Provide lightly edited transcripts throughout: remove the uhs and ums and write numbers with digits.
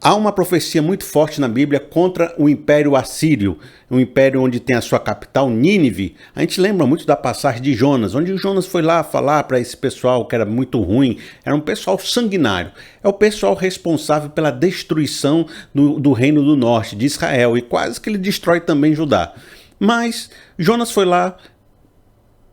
Há uma profecia muito forte na Bíblia contra o Império Assírio, um império onde tem a sua capital Nínive. A gente lembra muito da passagem de Jonas, onde Jonas foi lá falar para esse pessoal que era muito ruim, era um pessoal sanguinário. É o pessoal responsável pela destruição do Reino do Norte, de Israel, e quase que ele destrói também Judá. Mas Jonas foi lá,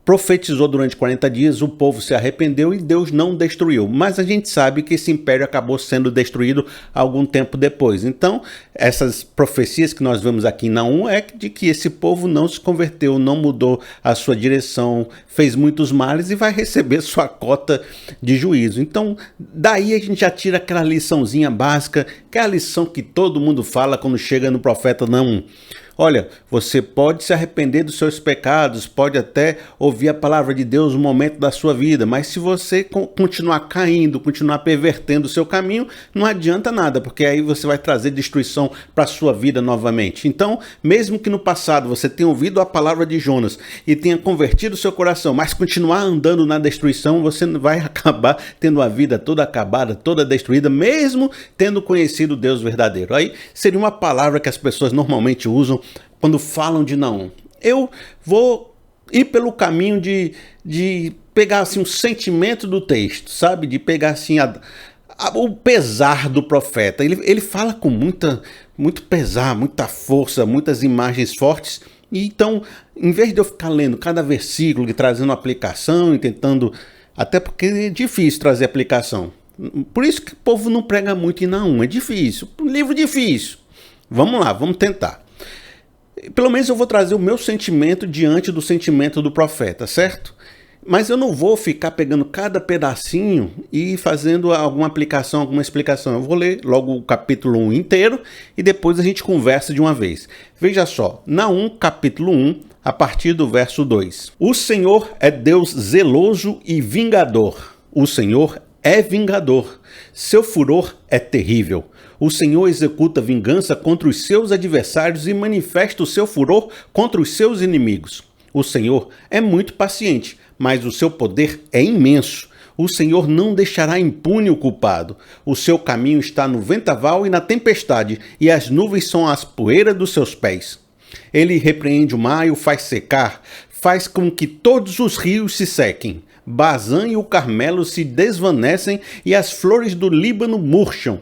profetizou durante 40 dias, o povo se arrependeu e Deus não destruiu. Mas a gente sabe que esse império acabou sendo destruído algum tempo depois. Então, essas profecias que nós vemos aqui em Naum é de que esse povo não se converteu, não mudou a sua direção, fez muitos males e vai receber sua cota de juízo. Então, daí a gente já tira aquela liçãozinha básica, que é a lição que todo mundo fala quando chega no profeta Naum. Olha, você pode se arrepender dos seus pecados, pode até ouvir a palavra de Deus no momento da sua vida, mas se você continuar caindo, continuar pervertendo o seu caminho, não adianta nada, porque aí você vai trazer destruição para a sua vida novamente. Então, mesmo que no passado você tenha ouvido a palavra de Jonas e tenha convertido o seu coração, mas continuar andando na destruição, você vai acabar tendo a vida toda acabada, toda destruída, mesmo tendo conhecido o Deus verdadeiro. Aí seria uma palavra que as pessoas normalmente usam quando falam de Naum. Eu vou ir pelo caminho de pegar assim, um sentimento do texto, sabe? De pegar assim, o pesar do profeta. Ele fala com muito pesar, muita força, muitas imagens fortes. E então, em vez de eu ficar lendo cada versículo e trazendo aplicação e tentando... Até porque é difícil trazer aplicação. Por isso que o povo não prega muito em Naum. É difícil. Um livro difícil. Vamos lá, vamos tentar. Pelo menos eu vou trazer o meu sentimento diante do sentimento do profeta, certo? Mas eu não vou ficar pegando cada pedacinho e fazendo alguma aplicação, alguma explicação. Eu vou ler logo o capítulo 1 inteiro e depois a gente conversa de uma vez. Veja só, Naum capítulo 1, a partir do verso 2. O Senhor é Deus zeloso e vingador. O Senhor é vingador. Seu furor é terrível. O Senhor executa vingança contra os seus adversários e manifesta o seu furor contra os seus inimigos. O Senhor é muito paciente, mas o seu poder é imenso. O Senhor não deixará impune o culpado. O seu caminho está no vendaval e na tempestade, e as nuvens são as poeiras dos seus pés. Ele repreende o mar e o faz secar, faz com que todos os rios se sequem. Bazã e o Carmelo se desvanecem e as flores do Líbano murcham.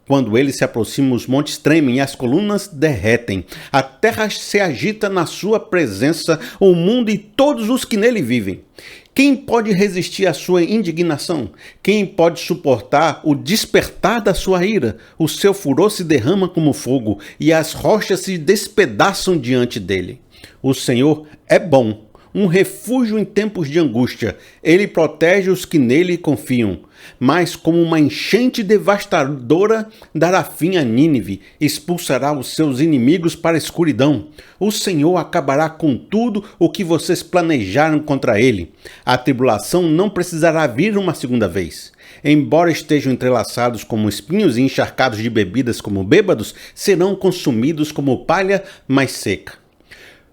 Quando ele se aproxima, os montes tremem e as colunas derretem. A terra se agita na sua presença, o mundo e todos os que nele vivem. Quem pode resistir à sua indignação? Quem pode suportar o despertar da sua ira? O seu furor se derrama como fogo e as rochas se despedaçam diante dele. O Senhor é bom, um refúgio em tempos de angústia. Ele protege os que nele confiam. Mas como uma enchente devastadora dará fim a Nínive, expulsará os seus inimigos para a escuridão. O Senhor acabará com tudo o que vocês planejaram contra ele. A tribulação não precisará vir uma segunda vez. Embora estejam entrelaçados como espinhos e encharcados de bebidas como bêbados, serão consumidos como palha mais seca.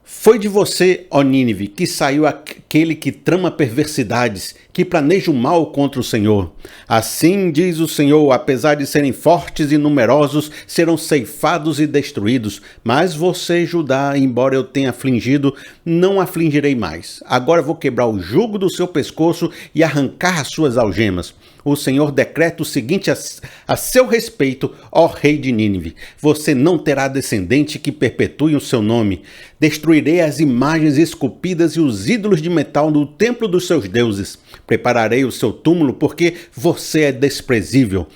Foi de você, ó Nínive, que saiu aquele que trama perversidades, que planeja o mal contra o Senhor. Assim diz o Senhor, apesar de serem fortes e numerosos, serão ceifados e destruídos. Mas você, Judá, embora eu tenha afligido, não afligirei mais. Agora vou quebrar o jugo do seu pescoço e arrancar as suas algemas. O Senhor decreta o seguinte a seu respeito, ó rei de Nínive: você não terá descendente que perpetue o seu nome. Destruirei as imagens esculpidas e os ídolos de metal no templo dos seus deuses. Prepararei o seu túmulo, porque você é desprezível.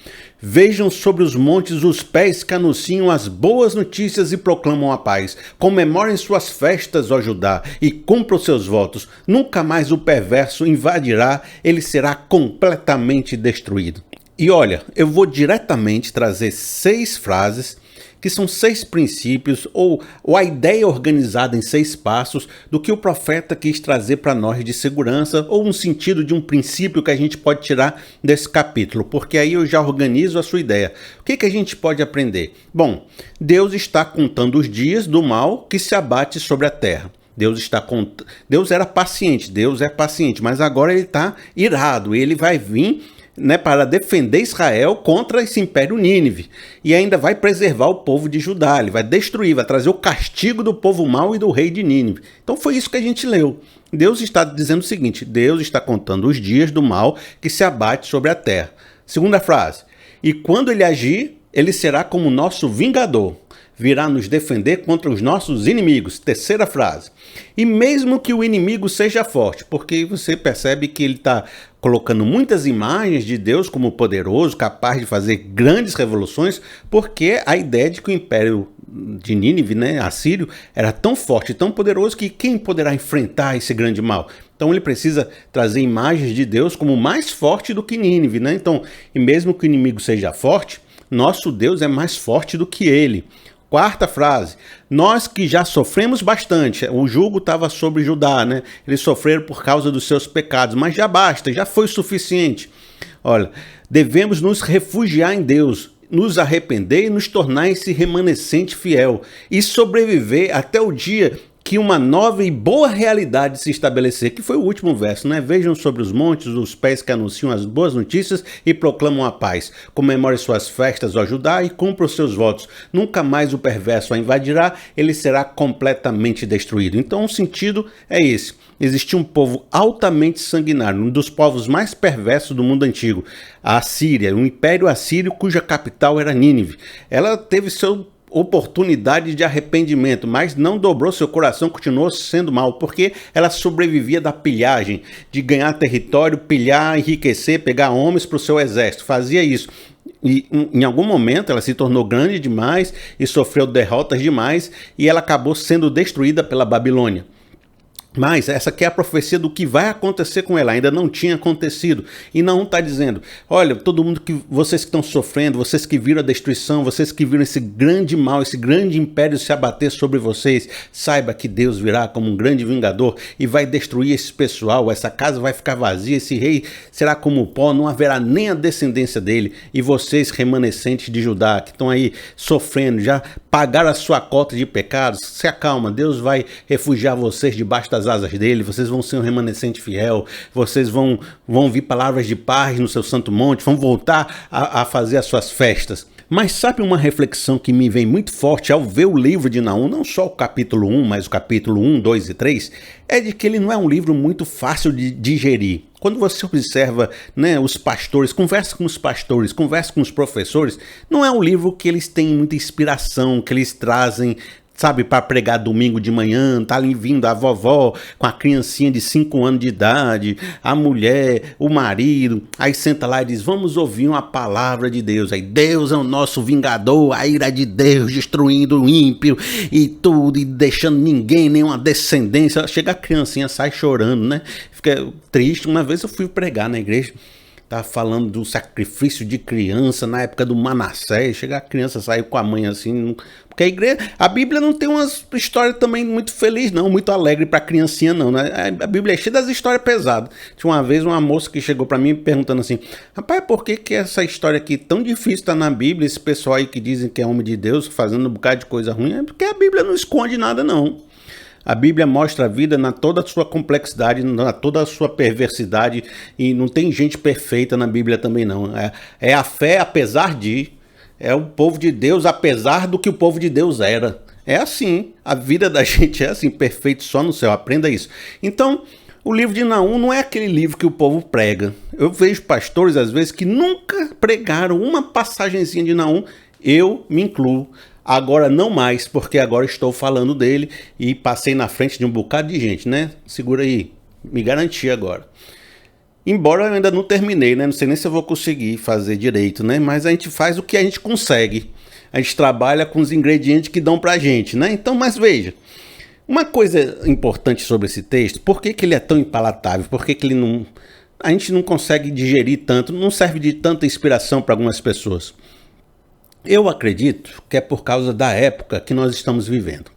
Vejam sobre os montes os pés que anunciam as boas notícias e proclamam a paz. Comemorem suas festas, ó Judá, e cumpram seus votos. Nunca mais o perverso invadirá, ele será completamente destruído. E olha, eu vou diretamente trazer 6 frases que são 6 princípios ou a ideia organizada em 6 passos do que o profeta quis trazer para nós de segurança, ou um sentido de um princípio que a gente pode tirar desse capítulo, porque aí eu já organizo a sua ideia. O que a gente pode aprender? Bom, Deus está contando os dias do mal que se abate sobre a terra. Deus era paciente, Deus é paciente, mas agora ele está irado, ele vai vir né, para defender Israel contra esse império Nínive. E ainda vai preservar o povo de Judá, ele vai destruir, vai trazer o castigo do povo mau e do rei de Nínive. Então foi isso que a gente leu. Deus está dizendo o seguinte, Deus está contando os dias do mal que se abate sobre a terra. Segunda frase, e quando ele agir, ele será como nosso vingador, virá nos defender contra os nossos inimigos. Terceira frase, e mesmo que o inimigo seja forte, porque você percebe que ele está colocando muitas imagens de Deus como poderoso, capaz de fazer grandes revoluções, porque a ideia de que o império de Nínive, né, assírio, era tão forte, tão poderoso, que quem poderá enfrentar esse grande mal? Então ele precisa trazer imagens de Deus como mais forte do que Nínive, né? Então, e mesmo que o inimigo seja forte, nosso Deus é mais forte do que ele. Quarta frase, nós que já sofremos bastante, o jugo estava sobre Judá, né? Eles sofreram por causa dos seus pecados, mas já basta, já foi suficiente. Olha, devemos nos refugiar em Deus, nos arrepender e nos tornar esse remanescente fiel e sobreviver até o dia que uma nova e boa realidade se estabelecer, que foi o último verso, né? Vejam sobre os montes os pés que anunciam as boas notícias e proclamam a paz. Comemore suas festas, ó Judá, e cumpra os seus votos. Nunca mais o perverso a invadirá, ele será completamente destruído. Então o sentido é esse. Existia um povo altamente sanguinário, um dos povos mais perversos do mundo antigo. A Assíria, o Império Assírio, cuja capital era Nínive. Ela teve seu oportunidade de arrependimento, mas não dobrou seu coração, continuou sendo mal, porque ela sobrevivia da pilhagem, de ganhar território, pilhar, enriquecer, pegar homens para o seu exército, fazia isso. E em algum momento ela se tornou grande demais e sofreu derrotas demais e ela acabou sendo destruída pela Babilônia. Mas essa aqui é a profecia do que vai acontecer com ela, ainda não tinha acontecido. E Naum está dizendo, olha, todo mundo que vocês que estão sofrendo, vocês que viram a destruição, vocês que viram esse grande mal, esse grande império se abater sobre vocês, saiba que Deus virá como um grande vingador e vai destruir esse pessoal, essa casa vai ficar vazia, esse rei será como pó, não haverá nem a descendência dele. E vocês, remanescentes de Judá, que estão aí sofrendo, já pagaram a sua cota de pecados, se acalma, Deus vai refugiar vocês debaixo das asas dele, vocês vão ser um remanescente fiel, vocês vão ouvir palavras de paz no seu santo monte, vão voltar a fazer as suas festas. Mas sabe uma reflexão que me vem muito forte ao ver o livro de Naum, não só o capítulo 1, mas o capítulo 1, 2 e 3, é de que ele não é um livro muito fácil de digerir. Quando você observa, né, os pastores, conversa com os pastores, conversa com os professores, não é um livro que eles têm muita inspiração, que eles trazem, sabe, para pregar domingo de manhã, tá ali vindo a vovó com a criancinha de 5 anos de idade, a mulher, o marido, aí senta lá e diz, vamos ouvir uma palavra de Deus. Aí Deus é o nosso vingador, a ira de Deus destruindo o ímpio e tudo, e deixando ninguém, nenhuma descendência. Chega a criancinha, sai chorando, né? Fica triste. Uma vez eu fui pregar na igreja, tá falando do sacrifício de criança na época do Manassés. Chega a criança, saiu com a mãe assim, porque a Bíblia não tem uma história também muito feliz não, muito alegre para criancinha não, né? A Bíblia é cheia das histórias pesadas. Tinha uma vez uma moça que chegou para mim perguntando assim, rapaz, por que essa história aqui tão difícil tá na Bíblia, esse pessoal aí que dizem que é homem de Deus fazendo um bocado de coisa ruim? É porque a Bíblia não esconde nada não. A Bíblia mostra a vida na toda a sua complexidade, na toda a sua perversidade, e não tem gente perfeita na Bíblia também não. É a fé apesar de, é o povo de Deus apesar do que o povo de Deus era. É assim, a vida da gente é assim, perfeito só no céu, aprenda isso. Então, o livro de Naum não é aquele livro que o povo prega. Eu vejo pastores às vezes que nunca pregaram uma passagenzinha de Naum, eu me incluo. Agora não mais, porque agora estou falando dele e passei na frente de um bocado de gente, né? Segura aí, me garanti agora. Embora eu ainda não terminei, né? Não sei nem se eu vou conseguir fazer direito, né? Mas a gente faz o que a gente consegue. A gente trabalha com os ingredientes que dão pra gente, né? Então, mas veja, uma coisa importante sobre esse texto, por que ele é tão impalatável? Por que ele não... A gente não consegue digerir tanto, não serve de tanta inspiração para algumas pessoas? Eu acredito que é por causa da época que nós estamos vivendo.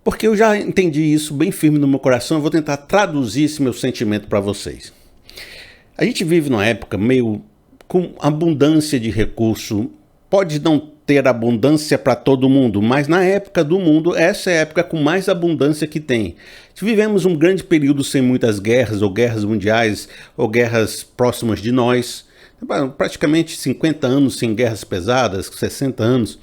Porque eu já entendi isso bem firme no meu coração, eu vou tentar traduzir esse meu sentimento para vocês. A gente vive numa época meio com abundância de recurso, pode não ter abundância para todo mundo, mas na época do mundo, essa é a época com mais abundância que tem. Vivemos um grande período sem muitas guerras, ou guerras mundiais, ou guerras próximas de nós. praticamente 50 anos sem guerras pesadas, 60 anos,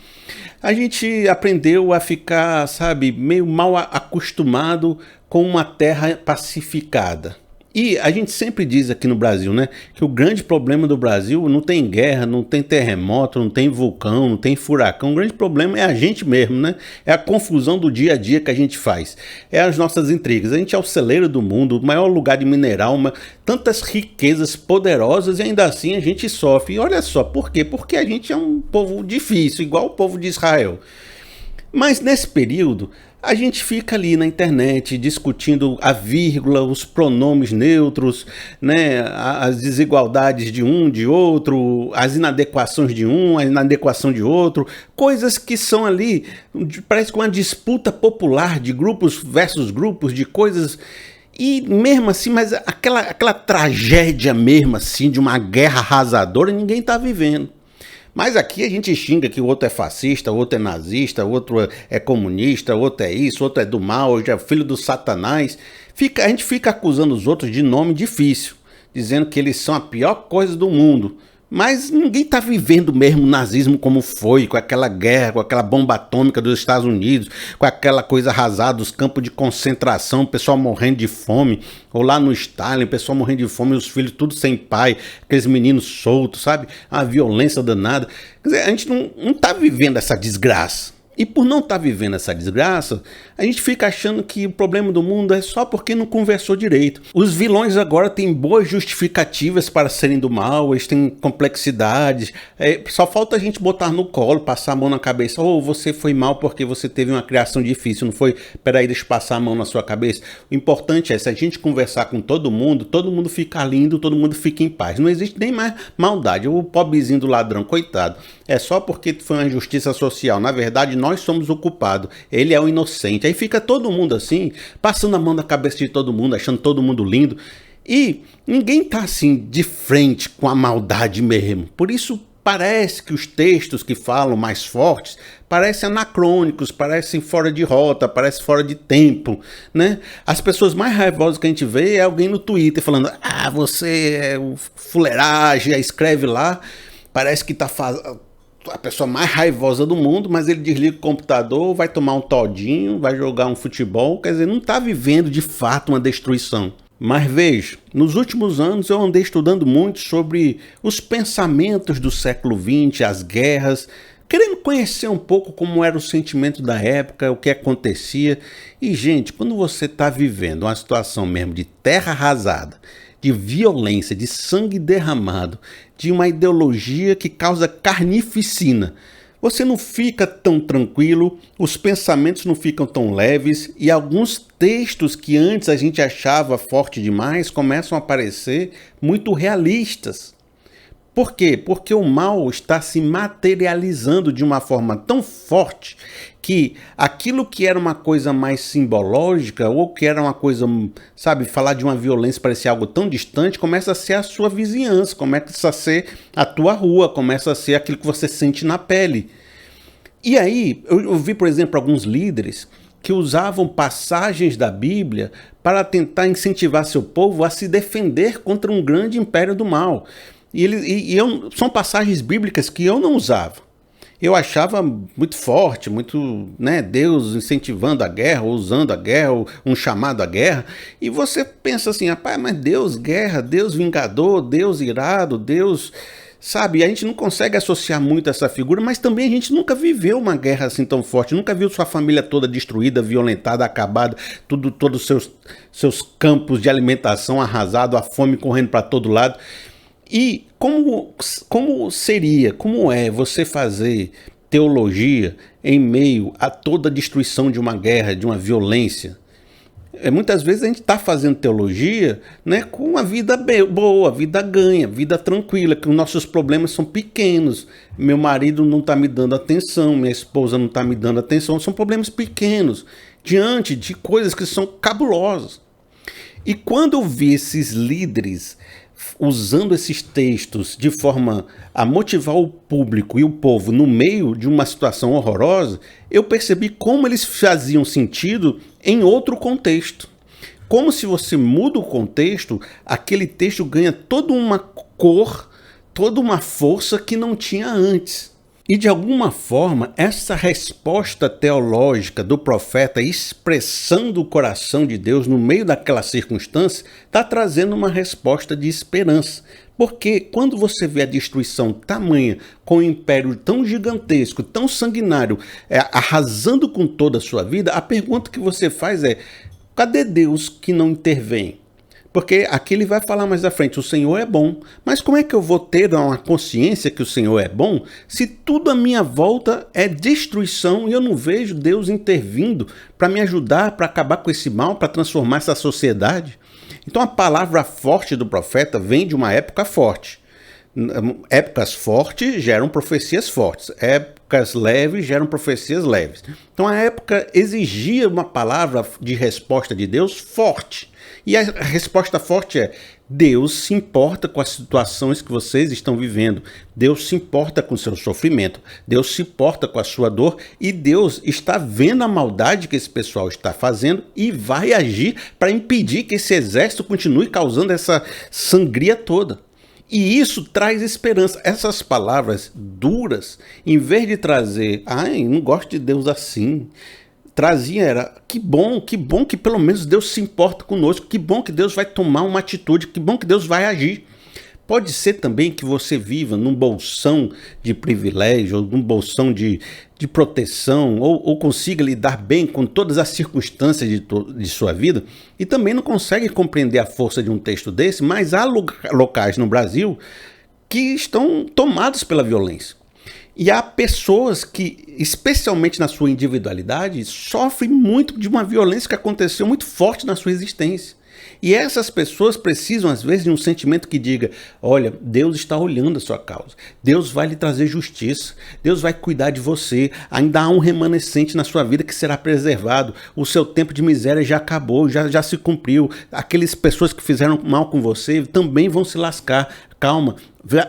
a gente aprendeu a ficar, sabe, meio mal acostumado com uma terra pacificada. E a gente sempre diz aqui no Brasil, né, que o grande problema do Brasil não tem guerra, não tem terremoto, não tem vulcão, não tem furacão. O grande problema é a gente mesmo, né? É a confusão do dia a dia que a gente faz. É as nossas intrigas. A gente é o celeiro do mundo, o maior lugar de mineral, tantas riquezas poderosas e ainda assim a gente sofre. E olha só, por quê? Porque a gente é um povo difícil, igual o povo de Israel. Mas nesse período, a gente fica ali na internet discutindo a vírgula, os pronomes neutros, né, as desigualdades de um, de outro, as inadequações de um, a inadequação de outro, coisas que são ali, parece que uma disputa popular de grupos versus grupos, de coisas. E mesmo assim, mas aquela tragédia mesmo assim, de uma guerra arrasadora, ninguém está vivendo. Mas aqui a gente xinga que o outro é fascista, o outro é nazista, o outro é comunista, o outro é isso, o outro é do mal, hoje é filho do Satanás. A gente fica acusando os outros de nome difícil, dizendo que eles são a pior coisa do mundo. Mas ninguém está vivendo mesmo o nazismo como foi, com aquela guerra, com aquela bomba atômica dos Estados Unidos, com aquela coisa arrasada, os campos de concentração, o pessoal morrendo de fome, ou lá no Stalin, o pessoal morrendo de fome, os filhos tudo sem pai, aqueles meninos soltos, sabe? A violência danada. Quer dizer, a gente não está vivendo essa desgraça. E por não estar vivendo essa desgraça, a gente fica achando que o problema do mundo é só porque não conversou direito. Os vilões agora têm boas justificativas para serem do mal, eles têm complexidades. Só falta a gente botar no colo, passar a mão na cabeça. Ou você foi mal porque você teve uma criação difícil, não foi? Peraí, deixa eu passar a mão na sua cabeça. O importante é, se a gente conversar com todo mundo fica lindo, todo mundo fica em paz. Não existe nem mais maldade. O pobrezinho do ladrão, coitado. É só porque foi uma injustiça social. Na verdade, nós somos o culpado. Ele é o inocente. Aí fica todo mundo assim, passando a mão na cabeça de todo mundo, achando todo mundo lindo. E ninguém tá assim de frente com a maldade mesmo. Por isso parece que os textos que falam mais fortes parecem anacrônicos, parecem fora de rota, parecem fora de tempo, né? As pessoas mais raivosas que a gente vê é alguém no Twitter falando: ah, você é o fuleiragem, escreve lá, parece que tá a pessoa mais raivosa do mundo, mas ele desliga o computador, vai tomar um todinho, vai jogar um futebol, quer dizer, não está vivendo de fato uma destruição. Mas veja, nos últimos anos eu andei estudando muito sobre os pensamentos do século XX, as guerras, querendo conhecer um pouco como era o sentimento da época, o que acontecia. E, gente, quando você está vivendo uma situação mesmo de terra arrasada, de violência, de sangue derramado, de uma ideologia que causa carnificina, você não fica tão tranquilo, os pensamentos não ficam tão leves e alguns textos que antes a gente achava forte demais começam a parecer muito realistas. Por quê? Porque o mal está se materializando de uma forma tão forte que aquilo que era uma coisa mais simbológica ou que era uma coisa, sabe, falar de uma violência parecia algo tão distante, começa a ser a sua vizinhança, começa a ser a tua rua, começa a ser aquilo que você sente na pele. E aí, eu vi, por exemplo, alguns líderes que usavam passagens da Bíblia para tentar incentivar seu povo a se defender contra um grande império do mal. São passagens bíblicas que eu não usava. Eu achava muito forte, muito, né, Deus incentivando a guerra, ou usando a guerra, ou um chamado à guerra. E você pensa assim, rapaz, mas Deus guerra, Deus vingador, Deus irado, Deus... Sabe, a gente não consegue associar muito essa figura, mas também a gente nunca viveu uma guerra assim tão forte, nunca viu sua família toda destruída, violentada, acabada, todos os seus campos de alimentação arrasados, a fome correndo para todo lado. E como é você fazer teologia em meio a toda a destruição de uma guerra, de uma violência? Muitas vezes a gente está fazendo teologia, né, com uma vida boa, vida ganha, vida tranquila, que os nossos problemas são pequenos. Meu marido não está me dando atenção, minha esposa não está me dando atenção, são problemas pequenos, diante de coisas que são cabulosas. E quando eu vi esses líderes usando esses textos de forma a motivar o público e o povo no meio de uma situação horrorosa, eu percebi como eles faziam sentido em outro contexto. Como se você muda o contexto, aquele texto ganha toda uma cor, toda uma força que não tinha antes. E de alguma forma, essa resposta teológica do profeta expressando o coração de Deus no meio daquela circunstância está trazendo uma resposta de esperança. Porque quando você vê a destruição tamanha, com um império tão gigantesco, tão sanguinário, arrasando com toda a sua vida, a pergunta que você faz é: cadê Deus que não intervém? Porque aqui ele vai falar mais à frente, o Senhor é bom. Mas como é que eu vou ter uma consciência que o Senhor é bom se tudo à minha volta é destruição e eu não vejo Deus intervindo para me ajudar, para acabar com esse mal, para transformar essa sociedade? Então a palavra forte do profeta vem de uma época forte. Épocas fortes geram profecias fortes. Épocas leves geram profecias leves. Então a época exigia uma palavra de resposta de Deus forte. E a resposta forte é: Deus se importa com as situações que vocês estão vivendo. Deus se importa com o seu sofrimento. Deus se importa com a sua dor. E Deus está vendo a maldade que esse pessoal está fazendo e vai agir para impedir que esse exército continue causando essa sangria toda. E isso traz esperança. Essas palavras duras, em vez de trazer, não gosto de Deus assim, trazia era: que bom que pelo menos Deus se importa conosco, que bom que Deus vai tomar uma atitude, que bom que Deus vai agir. Pode ser também que você viva num bolsão de privilégio, ou num bolsão de proteção, ou consiga lidar bem com todas as circunstâncias de sua vida, e também não consegue compreender a força de um texto desse, mas há locais no Brasil que estão tomados pela violência. E há pessoas que, especialmente na sua individualidade, sofrem muito de uma violência que aconteceu muito forte na sua existência. E essas pessoas precisam, às vezes, de um sentimento que diga: olha, Deus está olhando a sua causa. Deus vai lhe trazer justiça. Deus vai cuidar de você. Ainda há um remanescente na sua vida que será preservado. O seu tempo de miséria já acabou, já se cumpriu. Aquelas pessoas que fizeram mal com você também vão se lascar. Calma,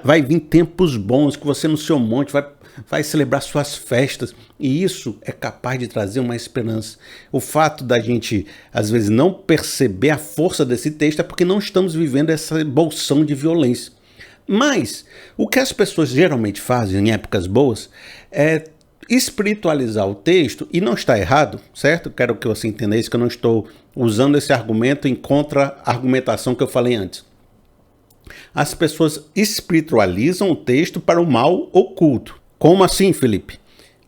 vai vir tempos bons que você no seu monte vai celebrar suas festas, e isso é capaz de trazer uma esperança. O fato da gente, às vezes, não perceber a força desse texto é porque não estamos vivendo essa bolsão de violência. Mas o que as pessoas geralmente fazem em épocas boas é espiritualizar o texto, e não está errado, certo? Quero que você entenda isso, que eu não estou usando esse argumento em contra-argumentação que eu falei antes. As pessoas espiritualizam o texto para o mal oculto. Como assim, Felipe?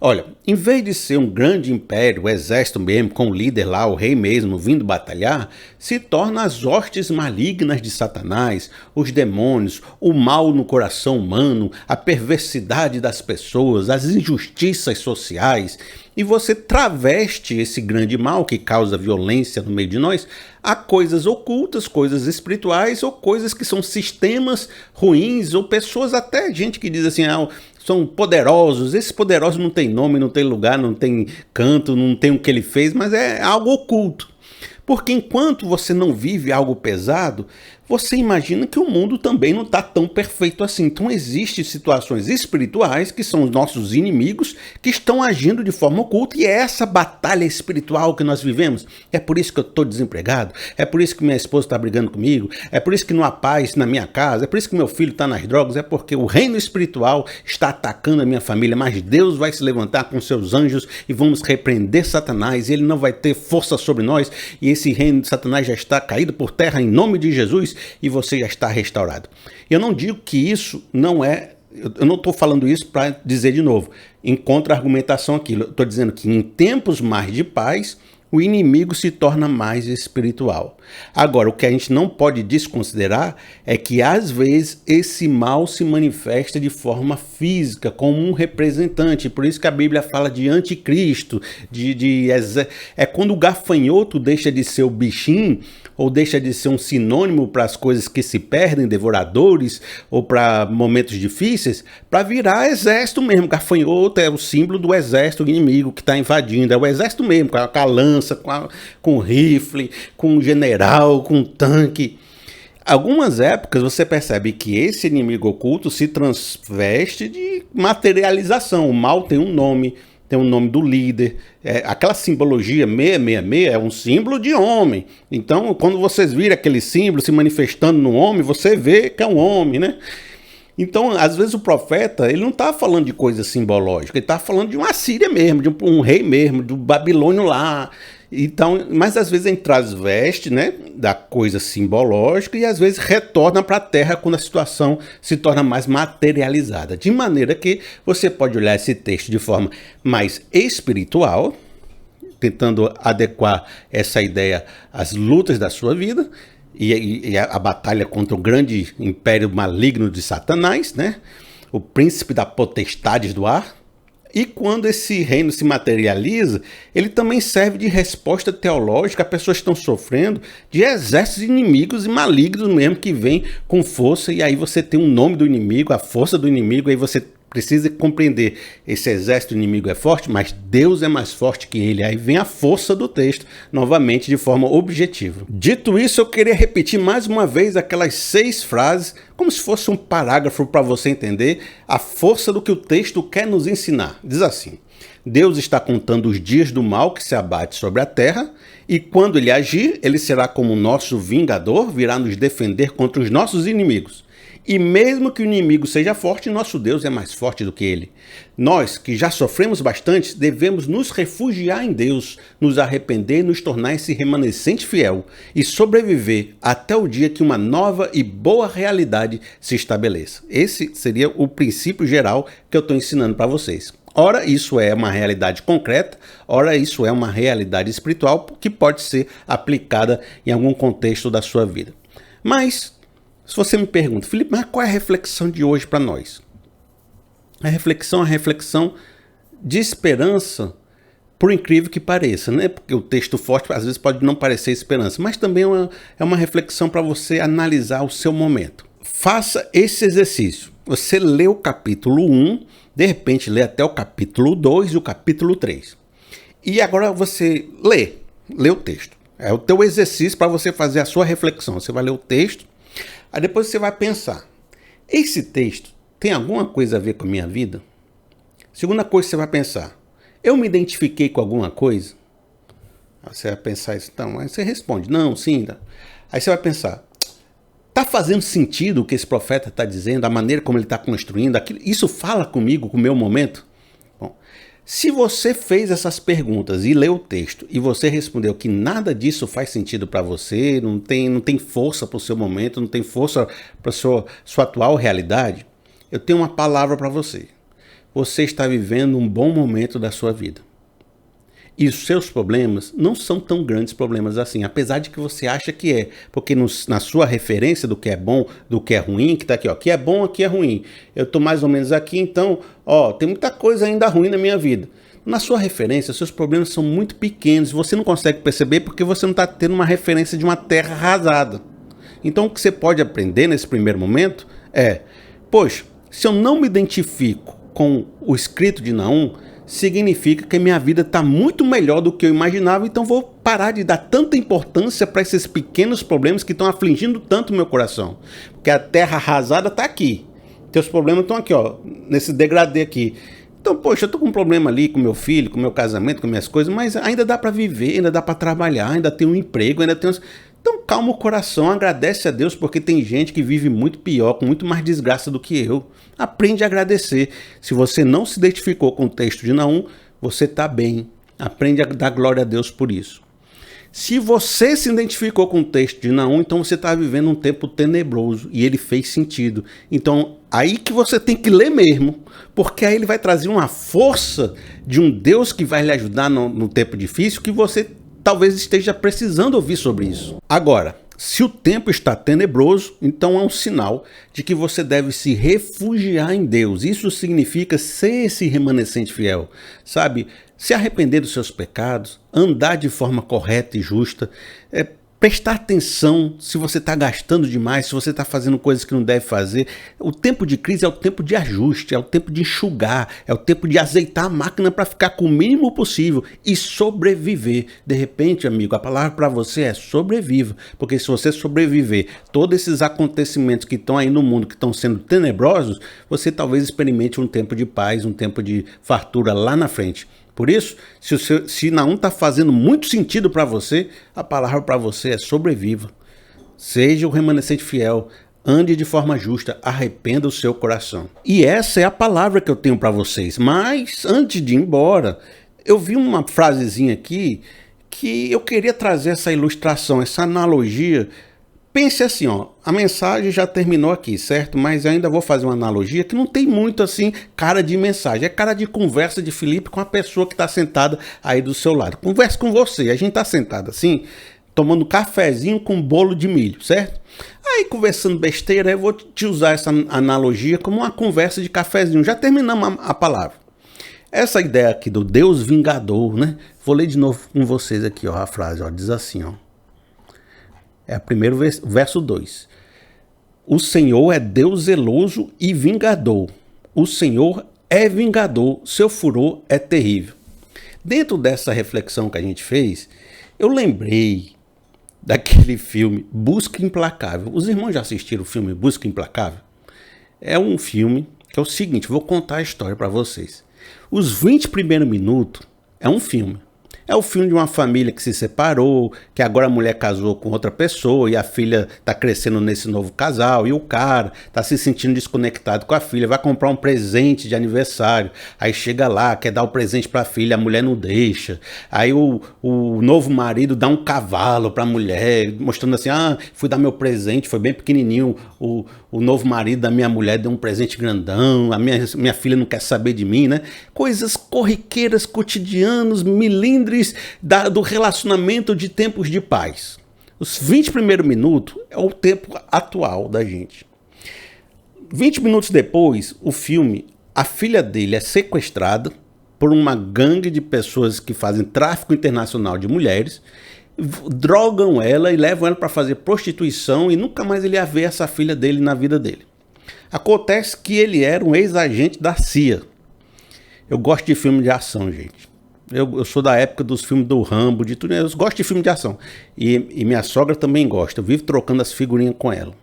Olha, em vez de ser um grande império, o exército mesmo, com o líder lá, o rei mesmo, vindo batalhar, se torna as hostes malignas de Satanás, os demônios, o mal no coração humano, a perversidade das pessoas, as injustiças sociais. E você traveste esse grande mal que causa violência no meio de nós a coisas ocultas, coisas espirituais, ou coisas que são sistemas ruins, ou pessoas, até gente que diz assim: são poderosos. Esses poderosos não tem nome, não tem lugar, não tem canto, não tem o que ele fez, mas é algo oculto. Porque enquanto você não vive algo pesado, você imagina que o mundo também não está tão perfeito assim. Então existem situações espirituais que são os nossos inimigos, que estão agindo de forma oculta, e é essa batalha espiritual que nós vivemos. É por isso que eu estou desempregado, é por isso que minha esposa está brigando comigo, é por isso que não há paz na minha casa, é por isso que meu filho está nas drogas, é porque o reino espiritual está atacando a minha família. Mas Deus vai se levantar com seus anjos e vamos repreender Satanás, e ele não vai ter força sobre nós, e esse reino de Satanás já está caído por terra em nome de Jesus, e você já está restaurado. Eu não digo que isso não é, eu não estou falando isso para dizer de novo, em contra-argumentação aquilo. Eu estou dizendo que em tempos mais de paz, o inimigo se torna mais espiritual. Agora, o que a gente não pode desconsiderar é que, às vezes, esse mal se manifesta de forma física, como um representante. Por isso que a Bíblia fala de anticristo, é quando o gafanhoto deixa de ser o bichinho, ou deixa de ser um sinônimo para as coisas que se perdem, devoradores, ou para momentos difíceis, para virar exército mesmo. Gafanhoto é o símbolo do exército inimigo que está invadindo, é o exército mesmo, com a lança, com rifle, com general, com tanque. Algumas épocas você percebe que esse inimigo oculto se transveste de materialização. O mal tem um nome do líder, aquela simbologia 666 é um símbolo de homem. Então, quando vocês viram aquele símbolo se manifestando no homem, você vê que é um homem, né? Então, às vezes o profeta, ele não está falando de coisa simbológica, ele está falando de uma Síria mesmo, de um rei mesmo, do Babilônio lá. Então, mas às vezes a gente transveste, né, da coisa simbológica e às vezes retorna para a terra quando a situação se torna mais materializada. De maneira que você pode olhar esse texto de forma mais espiritual, tentando adequar essa ideia às lutas da sua vida e a batalha contra o grande império maligno de Satanás, né? O príncipe da potestades do ar. E quando esse reino se materializa, ele também serve de resposta teológica a pessoas que estão sofrendo de exércitos inimigos e malignos mesmo que vêm com força, e aí você tem o nome do inimigo, a força do inimigo, aí você precisa compreender, esse exército inimigo é forte, mas Deus é mais forte que ele. Aí vem a força do texto, novamente de forma objetiva. Dito isso, eu queria repetir mais uma vez aquelas 6 frases, como se fosse um parágrafo para você entender a força do que o texto quer nos ensinar. Diz assim: Deus está contando os dias do mal que se abate sobre a terra, e quando ele agir, ele será como nosso vingador, virá nos defender contra os nossos inimigos. E mesmo que o inimigo seja forte, nosso Deus é mais forte do que ele. Nós, que já sofremos bastante, devemos nos refugiar em Deus, nos arrepender e nos tornar esse remanescente fiel e sobreviver até o dia que uma nova e boa realidade se estabeleça. Esse seria o princípio geral que eu estou ensinando para vocês. Ora, isso é uma realidade concreta, ora, isso é uma realidade espiritual que pode ser aplicada em algum contexto da sua vida. Mas se você me pergunta, Felipe, mas qual é a reflexão de hoje para nós? A reflexão é a reflexão de esperança, por incrível que pareça, né? Porque o texto forte às vezes pode não parecer esperança, mas também é uma reflexão para você analisar o seu momento. Faça esse exercício. Você lê o capítulo 1, de repente lê até o capítulo 2 e o capítulo 3. E agora você lê o texto. É o teu exercício para você fazer a sua reflexão. Você vai ler o texto. Aí depois você vai pensar, esse texto tem alguma coisa a ver com a minha vida? Segunda coisa que você vai pensar, eu me identifiquei com alguma coisa? Aí você vai pensar isso, então, aí você responde, não, sim. Aí você vai pensar, está fazendo sentido o que esse profeta está dizendo, a maneira como ele está construindo, isso fala comigo, com o meu momento? Bom, se você fez essas perguntas e leu o texto e você respondeu que nada disso faz sentido para você, não tem força para o seu momento, não tem força para a sua atual realidade, eu tenho uma palavra para você. Você está vivendo um bom momento da sua vida. E os seus problemas não são tão grandes problemas assim, apesar de que você acha que é, porque na sua referência do que é bom, do que é ruim, que está aqui, ó, aqui é bom, aqui é ruim. Eu estou mais ou menos aqui, então, ó, tem muita coisa ainda ruim na minha vida. Na sua referência, seus problemas são muito pequenos, você não consegue perceber porque você não está tendo uma referência de uma terra arrasada. Então, o que você pode aprender nesse primeiro momento é, poxa, se eu não me identifico com o escrito de Naum, significa que minha vida está muito melhor do que eu imaginava, então vou parar de dar tanta importância para esses pequenos problemas que estão afligindo tanto o meu coração. Porque a terra arrasada está aqui. Teus problemas estão aqui, ó, nesse degradê aqui. Então, poxa, eu estou com um problema ali com meu filho, com meu casamento, com minhas coisas, mas ainda dá para viver, ainda dá para trabalhar, ainda tem um emprego, ainda tem... Então calma o coração, agradece a Deus, porque tem gente que vive muito pior, com muito mais desgraça do que eu. Aprende a agradecer. Se você não se identificou com o texto de Naum, você está bem. Aprende a dar glória a Deus por isso. Se você se identificou com o texto de Naum, então você está vivendo um tempo tenebroso e ele fez sentido. Então, aí que você tem que ler mesmo, porque aí ele vai trazer uma força de um Deus que vai lhe ajudar no tempo difícil que você talvez esteja precisando ouvir sobre isso. Agora, se o tempo está tenebroso, então é um sinal de que você deve se refugiar em Deus. Isso significa ser esse remanescente fiel, sabe? Se arrepender dos seus pecados, andar de forma correta e justa, prestar atenção se você está gastando demais, se você está fazendo coisas que não deve fazer. O tempo de crise é o tempo de ajuste, é o tempo de enxugar, é o tempo de azeitar a máquina para ficar com o mínimo possível e sobreviver. De repente, amigo, a palavra para você é sobreviva, porque se você sobreviver todos esses acontecimentos que estão aí no mundo, que estão sendo tenebrosos, você talvez experimente um tempo de paz, um tempo de fartura lá na frente. Por isso, se Naum está fazendo muito sentido para você, a palavra para você é sobreviva. Seja o remanescente fiel, ande de forma justa, arrependa o seu coração. E essa é a palavra que eu tenho para vocês. Mas antes de ir embora, eu vi uma frasezinha aqui que eu queria trazer essa ilustração, essa analogia. Pense assim, ó, a mensagem já terminou aqui, certo? Mas eu ainda vou fazer uma analogia que não tem muito assim cara de mensagem, é cara de conversa de Felipe com a pessoa que está sentada aí do seu lado. Conversa com você, a gente está sentado assim, tomando cafezinho com bolo de milho, certo? Aí conversando besteira, eu vou te usar essa analogia como uma conversa de cafezinho. Já terminamos a palavra. Essa ideia aqui do Deus vingador, né? Vou ler de novo com vocês aqui, ó, a frase, ó, diz assim, ó. É o primeiro verso 2. O Senhor é Deus zeloso e vingador. O Senhor é vingador, seu furor é terrível. Dentro dessa reflexão que a gente fez, eu lembrei daquele filme Busca Implacável. Os irmãos já assistiram o filme Busca Implacável? É um filme que é o seguinte, vou contar a história para vocês. Os 20 primeiros minutos é um filme. É o filme de uma família que se separou, que agora a mulher casou com outra pessoa e a filha está crescendo nesse novo casal e o cara está se sentindo desconectado com a filha, vai comprar um presente de aniversário, aí chega lá, quer dar o presente para a filha, a mulher não deixa, aí o novo marido dá um cavalo para a mulher, mostrando assim, fui dar meu presente, foi bem pequenininho, o novo marido da minha mulher deu um presente grandão, a minha filha não quer saber de mim, né? Coisas corriqueiras, cotidianos, milindres do relacionamento de tempos de paz. Os 20 primeiros minutos é o tempo atual da gente. 20 minutos depois, o filme, a filha dele é sequestrada por uma gangue de pessoas que fazem tráfico internacional de mulheres, drogam ela e levam ela para fazer prostituição e nunca mais ele ia ver essa filha dele na vida dele. Acontece que ele era um ex-agente da CIA. Eu gosto de filme de ação, gente. Eu sou da época dos filmes do Rambo, de tudo. Eu gosto de filme de ação. E minha sogra também gosta. Eu vivo trocando as figurinhas com ela.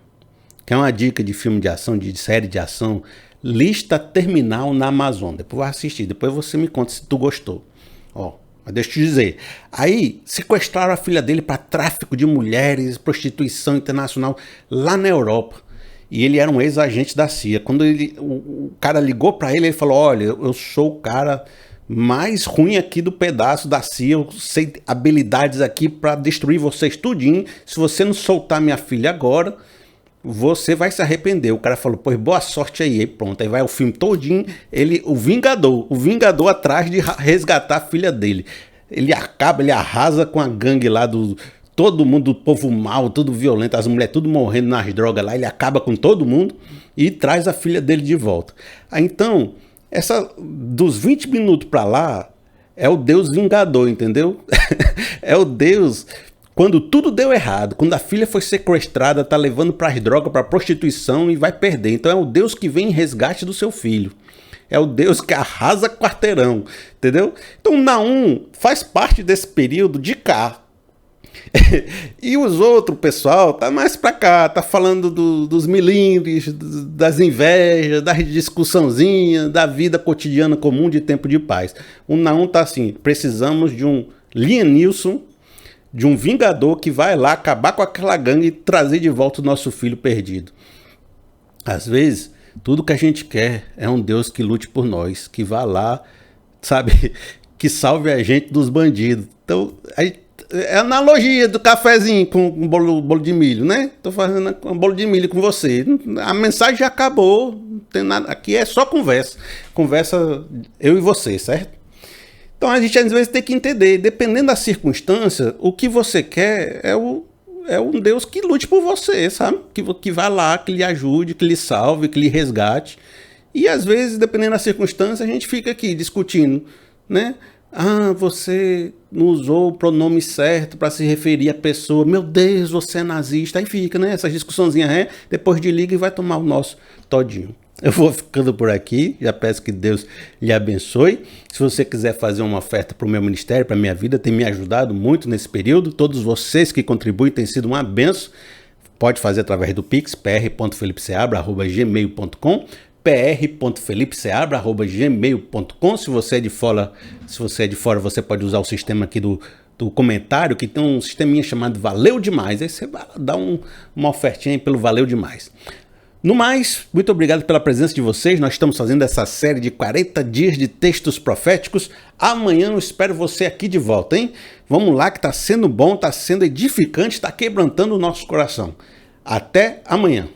Quer uma dica de filme de ação, de série de ação? Lista Terminal na Amazon. Depois vai assistir. Depois você me conta se tu gostou. Ó, mas deixa eu te dizer. Aí sequestraram a filha dele para tráfico de mulheres, prostituição internacional lá na Europa. E ele era um ex-agente da CIA. Quando o cara ligou para ele, ele falou, olha, eu sou o cara mais ruim aqui do pedaço da CIA, eu sei habilidades aqui para destruir vocês tudinho, se você não soltar minha filha agora, você vai se arrepender. O cara falou, pois boa sorte aí, pronto, aí vai o filme todinho, o Vingador atrás de resgatar a filha dele. Ele arrasa com a gangue lá todo mundo, do povo mau, tudo violento, as mulheres tudo morrendo nas drogas lá, ele acaba com todo mundo e traz a filha dele de volta. Aí, então, dos 20 minutos para lá, é o Deus vingador, entendeu? É o Deus, quando tudo deu errado, quando a filha foi sequestrada, tá levando para as drogas, para prostituição e vai perder. Então é o Deus que vem em resgate do seu filho. É o Deus que arrasa quarteirão, entendeu? Então Naum faz parte desse período de cá. E os outros, pessoal, tá mais pra cá, tá falando dos milindres, das invejas, das discussãozinhas, da vida cotidiana comum de tempo de paz. O Naum tá assim, precisamos de um Liam Neeson, de um vingador que vai lá acabar com aquela gangue e trazer de volta o nosso filho perdido. Às vezes, tudo que a gente quer é um Deus que lute por nós, que vá lá, sabe, que salve a gente dos bandidos. Então, é a analogia do cafezinho com bolo de milho, né? Tô fazendo um bolo de milho com você. A mensagem já acabou, não tem nada. Aqui é só conversa. Conversa eu e você, certo? Então a gente às vezes tem que entender, dependendo da circunstância, o que você quer é um Deus que lute por você, sabe? Que vá lá, que lhe ajude, que lhe salve, que lhe resgate. E às vezes, dependendo da circunstância, a gente fica aqui discutindo, né? Você não usou o pronome certo para se referir à pessoa. Meu Deus, você é nazista. Aí fica, né? Essas discussãozinhas, depois desliga e vai tomar o nosso todinho. Eu vou ficando por aqui. Já peço que Deus lhe abençoe. Se você quiser fazer uma oferta para o meu ministério, para a minha vida, tem me ajudado muito nesse período. Todos vocês que contribuem têm sido uma benção. Pode fazer através do Pix, pr.felipeseabra@gmail.com. pr.felipeseabra@gmail.com. Se você é de fora, você pode usar o sistema aqui do comentário, que tem um sisteminha chamado Valeu Demais. Aí você vai dar uma ofertinha aí pelo Valeu Demais. No mais, muito obrigado pela presença de vocês. Nós estamos fazendo essa série de 40 dias de textos proféticos. Amanhã eu espero você aqui de volta, hein? Vamos lá, que está sendo bom, está sendo edificante, está quebrantando o nosso coração. Até amanhã.